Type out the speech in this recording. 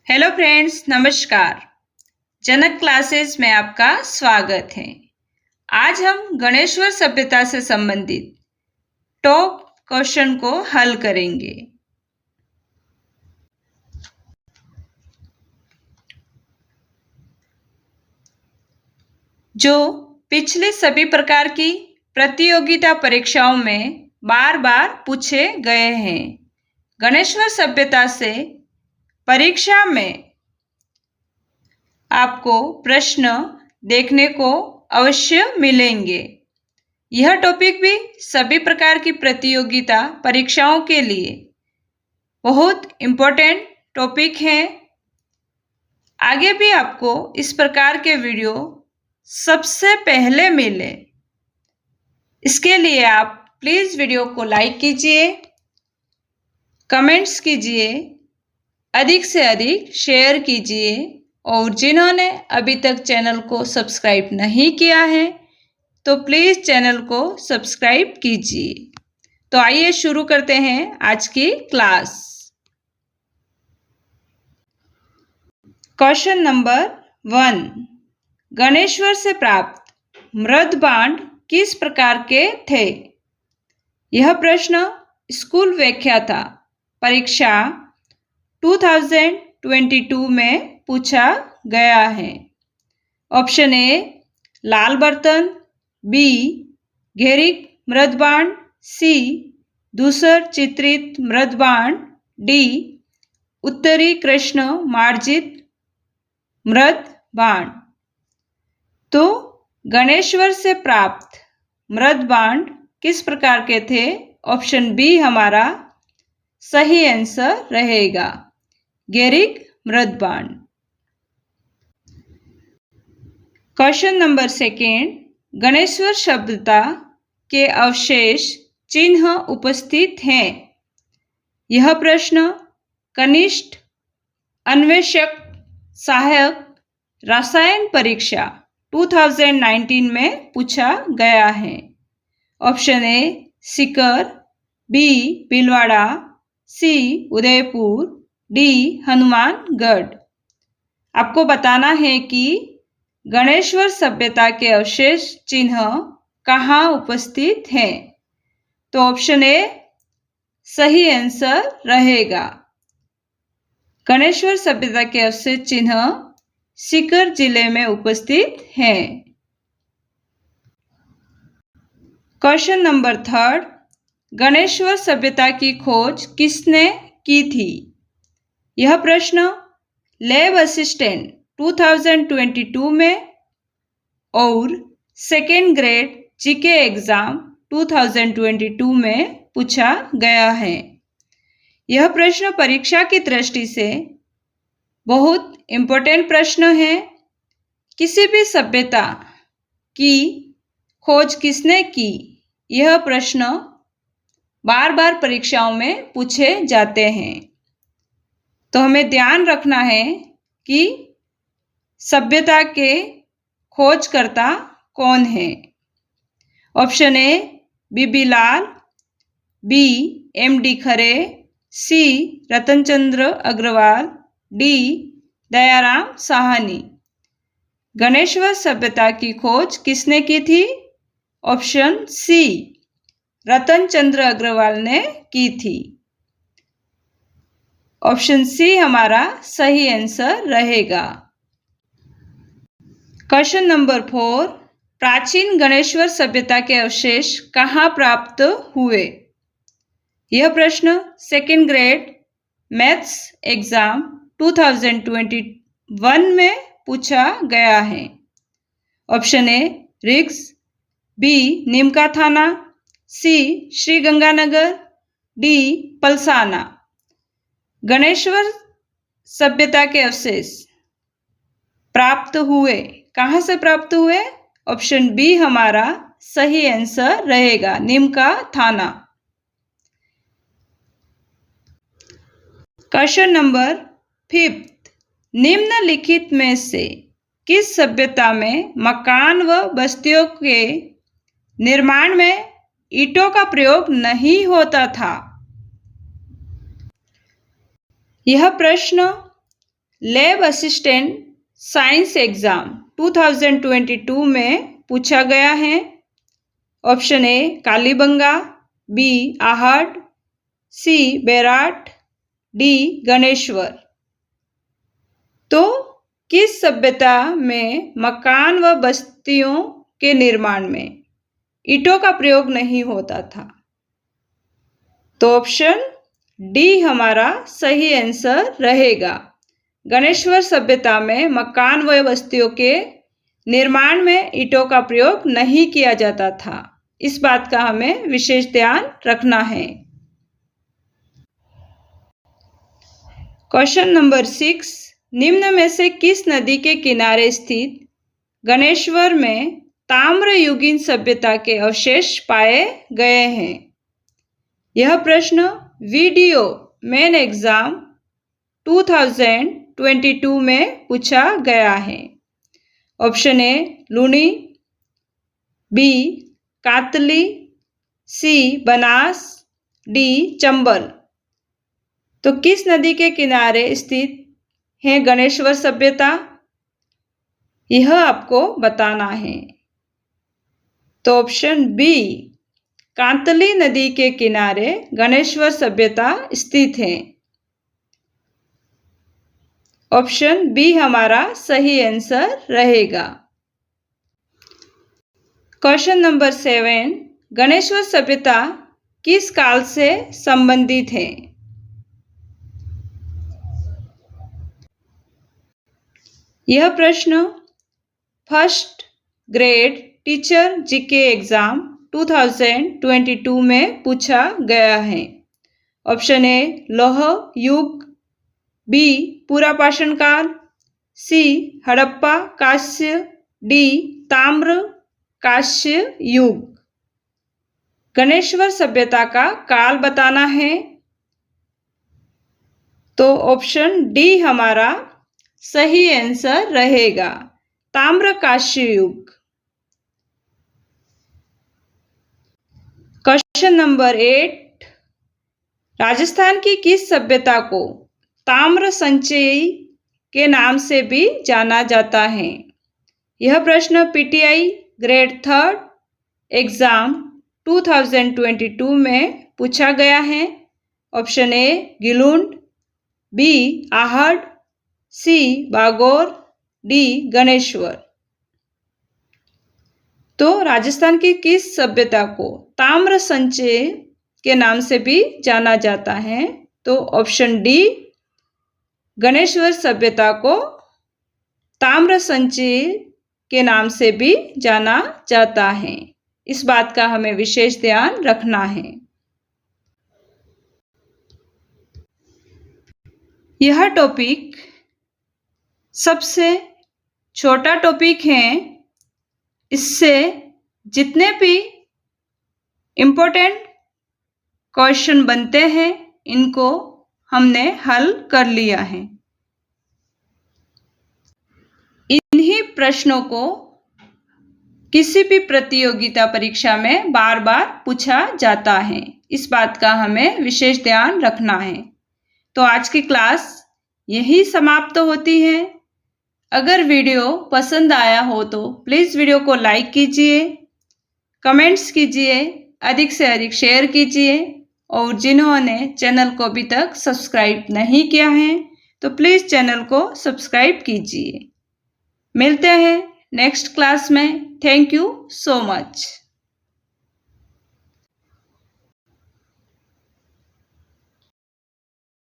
Hello friends, नमस्कार। जनक classes में आपका स्वागत है। आज हम गणेश्वर सभ्यता से संबंधित टॉप क्वेश्चन को हल करेंगे। जो पिछले सभी प्रकार की प्रतियोगिता परीक्षाओं में बार बार पूछे गए हैं। गणेश्वर सभ्यता से परीक्षा में आपको प्रश्न देखने को अवश्य मिलेंगे। यह टॉपिक भी सभी प्रकार की प्रतियोगिता परीक्षाओं के लिए बहुत इम्पोर्टेंट टॉपिक है। आगे भी आपको इस प्रकार के वीडियो सबसे पहले मिले, इसके लिए आप प्लीज़ वीडियो को लाइक कीजिए, कमेंट्स कीजिए, अधिक से अधिक शेयर कीजिए और जिन्होंने अभी तक चैनल को सब्सक्राइब नहीं किया है तो प्लीज़ चैनल को सब्सक्राइब कीजिए। तो आइए शुरू करते हैं आज की क्लास। क्वेश्चन नंबर 1, गणेश्वर से प्राप्त मृदबांड किस प्रकार के थे? यह प्रश्न स्कूल व्याख्या था परीक्षा 2022 में पूछा गया है। ऑप्शन ए लाल बर्तन, बी घेरिक मृदबांड, सी धूसर चित्रित मृदबांड, डी उत्तरी कृष्ण मार्जित मृदबांड। तो गणेश्वर से प्राप्त मृदबांड किस प्रकार के थे? ऑप्शन बी हमारा सही आंसर रहेगा, घेरिक मृदबांड। क्वेश्चन नंबर 2, गणेश्वर सभ्यता के अवशेष चिन्ह उपस्थित हैं। यह प्रश्न कनिष्ठ अन्वेषक सहायक रसायन परीक्षा 2019 में पूछा गया है। Option A Sikar, B Bhilwara, C Udaipur, D Hanumangarh. आपको बताना है कि गणेश्वर सभ्यता के अवशेष चिन्ह कहाँ उपस्थित हैं। तो ऑप्शन ए सही आंसर रहेगा। गणेश्वर सभ्यता के अवशेष चिन्ह सीकर जिले में उपस्थित हैं। क्वेश्चन नंबर 3, गणेश्वर सभ्यता की खोज किसने की थी? यह प्रश्न लैब असिस्टेंट 2022 में और सेकेंड ग्रेड जीके एग्जाम 2022 में पूछा गया है। यह प्रश्न परीक्षा की दृष्टि से बहुत इम्पोर्टेंट प्रश्न है। किसी भी सभ्यता की खोज किसने की, यह प्रश्न बार बार परीक्षाओं में पूछे जाते हैं। तो हमें ध्यान रखना है कि सभ्यता के खोजकर्ता कौन है। Option A BB Lal, B MD Khare, C Ratanchandra Agrawal, D Dayaram Sahni. Ganeshwar सभ्यता की खोज किसने की थी? ऑप्शन सी रतनचंद्र अग्रवाल ने की थी। ऑप्शन सी हमारा सही आंसर रहेगा। क्वेश्चन नंबर 4, प्राचीन गणेश्वर सभ्यता के अवशेष कहाँ प्राप्त हुए? यह प्रश्न सेकेंड ग्रेड मैथ्स एग्जाम 2021 में पूछा गया है। ऑप्शन ए रिग्स, B Neemka Thana, C Sriganganagar, D Palsana. Ganeshwar सभ्यता के अवशेष प्राप्त हुए, कहाँ से प्राप्त हुए? ऑप्शन बी हमारा सही आंसर रहेगा, नीमका थाना। क्वेश्चन नंबर 5, निम्नलिखित में से किस सभ्यता में मकान व बस्तियों के निर्माण में ईंटों का प्रयोग नहीं होता था? यह प्रश्न लैब असिस्टेंट साइंस एग्ज़ाम 2022 में पूछा गया है। ऑप्शन ए कालीबंगा, बी आहट, सी बैराट, डी गणेश्वर। तो किस सभ्यता में मकान व बस्तियों के निर्माण में ईंटों का प्रयोग नहीं होता था? तो ऑप्शन डी हमारा सही आंसर रहेगा। गणेश्वर सभ्यता में मकान व बस्तियों के निर्माण में ईंटों का प्रयोग नहीं किया जाता था। इस बात का हमें विशेष ध्यान रखना है। क्वेश्चन नंबर 6, निम्न में से किस नदी के किनारे स्थित गणेश्वर में ताम्रयुगीन सभ्यता के अवशेष पाए गए हैं? यह प्रश्न वीडियो मेन एग्जाम 2022 में पूछा गया है। Option A Luni, B Katli, C Banas, D Chambal. तो किस नदी के किनारे स्थित है गणेश्वर सभ्यता, यह आपको बताना है। तो ऑप्शन बी कांतली नदी के किनारे गणेश्वर सभ्यता स्थित है। ऑप्शन बी हमारा सही आंसर रहेगा। क्वेश्चन नंबर 7, गणेश्वर सभ्यता किस काल से संबंधित है? यह प्रश्न first grade teacher GK exam 2022 में पूछा गया है। ऑप्शन ए लौह युग, बी पुरापाषाण काल, सी हड़प्पा कांस्य, डी ताम्र कांस्य युग। गणेश्वर सभ्यता का काल बताना है। तो ऑप्शन डी हमारा सही आंसर रहेगा, ताम्र कांस्य युग। क्वेश्चन नंबर 8, राजस्थान की किस सभ्यता को ताम्र संचयी के नाम से भी जाना जाता है? यह प्रश्न पीटीआई ग्रेड 3 एग्जाम 2022 में पूछा गया है। ऑप्शन ए गिलुंड, बी आहट, सी बागोर, डी गणेश्वर। तो राजस्थान की किस सभ्यता को ताम्र संचय के नाम से भी जाना जाता है? तो ऑप्शन डी गणेश्वर सभ्यता को ताम्र संचय के नाम से भी जाना जाता है। इस बात का हमें विशेष ध्यान रखना है। यह टॉपिक सबसे छोटा टॉपिक है। इससे जितने भी इम्पोर्टेंट क्वेश्चन बनते हैं इनको हमने हल कर लिया है। इन्हीं प्रश्नों को किसी भी प्रतियोगिता परीक्षा में बार बार पूछा जाता है। इस बात का हमें विशेष ध्यान रखना है। तो आज की क्लास यही समाप्त होती है। अगर वीडियो पसंद आया हो तो प्लीज़ वीडियो को लाइक कीजिए, कमेंट्स कीजिए, अधिक से अधिक शेयर कीजिए और जिन्होंने चैनल को अभी तक सब्सक्राइब नहीं किया है तो प्लीज़ चैनल को सब्सक्राइब कीजिए। मिलते हैं नेक्स्ट क्लास में। Thank you so much.